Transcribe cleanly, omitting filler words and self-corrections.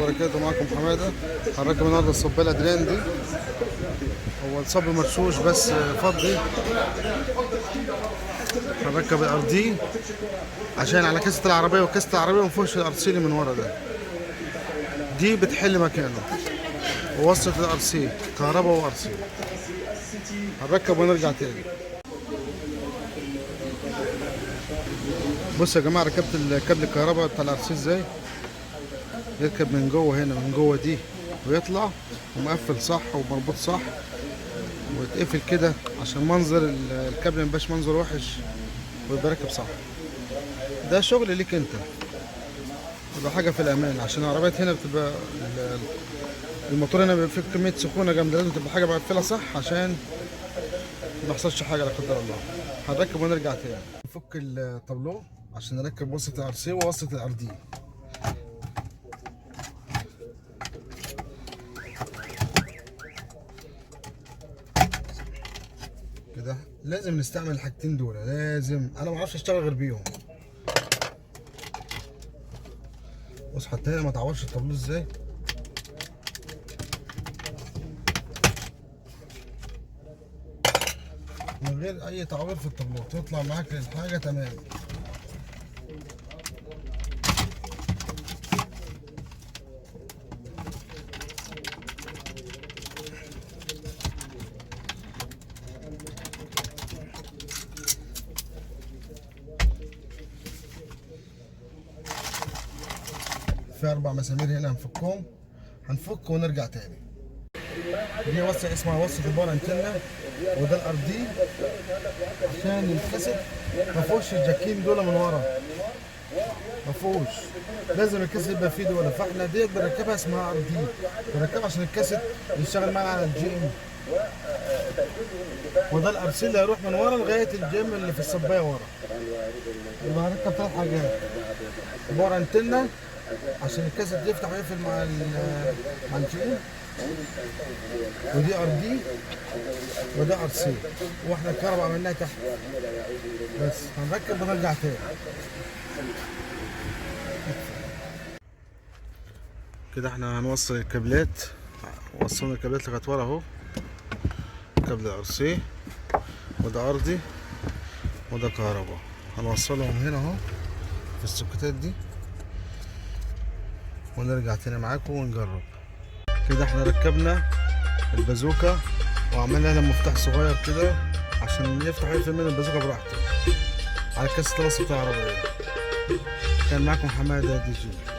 وبركاته. معكم حماده. هنركب النهارده الصباله درين دي. هو الصب مرشوش بس فضي. هنركب الار دي عشان على كاسه العربيه، وكاسه العربيه مفيهوش الار سي اللي من ورا ده، دي بتحل مكانه. ووصلت الار سي كهرباء وار سي. هنركب ونرجع تاني. بصوا يا جماعه، ركبت الكابل الكهرباء بتاع الار سي ازاي. يركب من جوه هنا، من جوه دي، ويطلع ومقفل صح ومربوط صح، ويتقفل كده عشان منظر الكابل ميبقاش منظر وحش، ويبقى راكب صح. ده شغل ليك انت، وده حاجه في الامان، عشان العربيات هنا بتبقى الموتور هنا بيبقى فيه كميه سخونه جامده، لازم تبقى حاجه مقفله صح عشان ما يحصلش حاجه لا قدر الله. هنركب ونرجع تاني. نفك الطابلو عشان نركب وصلة الار سي ووصلة الار دي. كده لازم نستعمل الحاجتين دول، لازم. انا ما اعرفش اشتغل غير بيهم. بص حتى هنا ما تعورش الطابلو ازاي. من غير اي تعوير في الطابلو تطلع معاك الحاجه تمام. في 4 مسامير هنا هنفكهم، هنفك ونرجع تاني. دي وصله اسمها وصله البار انتنا، وده الار دي عشان الكاسيت ما فيهوش الجاكين دول من ورا، ما فيهوش. لازم الكاسيت يبقى فيه دول، فاحنا ديت بنركبها اسمها ار دي، بنركبها عشان الكاسيت يشتغل معانا على الجي ام. وده الار سي اللي هيروح من ورا لغايه الجي ام اللي في الصبايه ورا. يبقى هنركب 3 حاجات: بار انتنا عشان الكاسيت يفتح ويقفل مع الجي ام، ودي ار دي، وده ار سي، واحنا الكهرباء عملناها تحت بس. هنركب ونرجع تاني. كده احنا هنوصل الكابلات. وصلنا الكابلات لغايه ورا اهو. كابل ار سي، وده ارضي، وده كهرباء. هنوصلهم هنا اهو في السوكتات دي، ونرجع تاني معاكم ونجرب. كده احنا ركبنا البازوكا وعملنا لها مفتاح صغير كده عشان يفتح ويقفل من البازوكا براحته على كاسة الوصل بتاع العربية. كان معاكم حماده دي جي.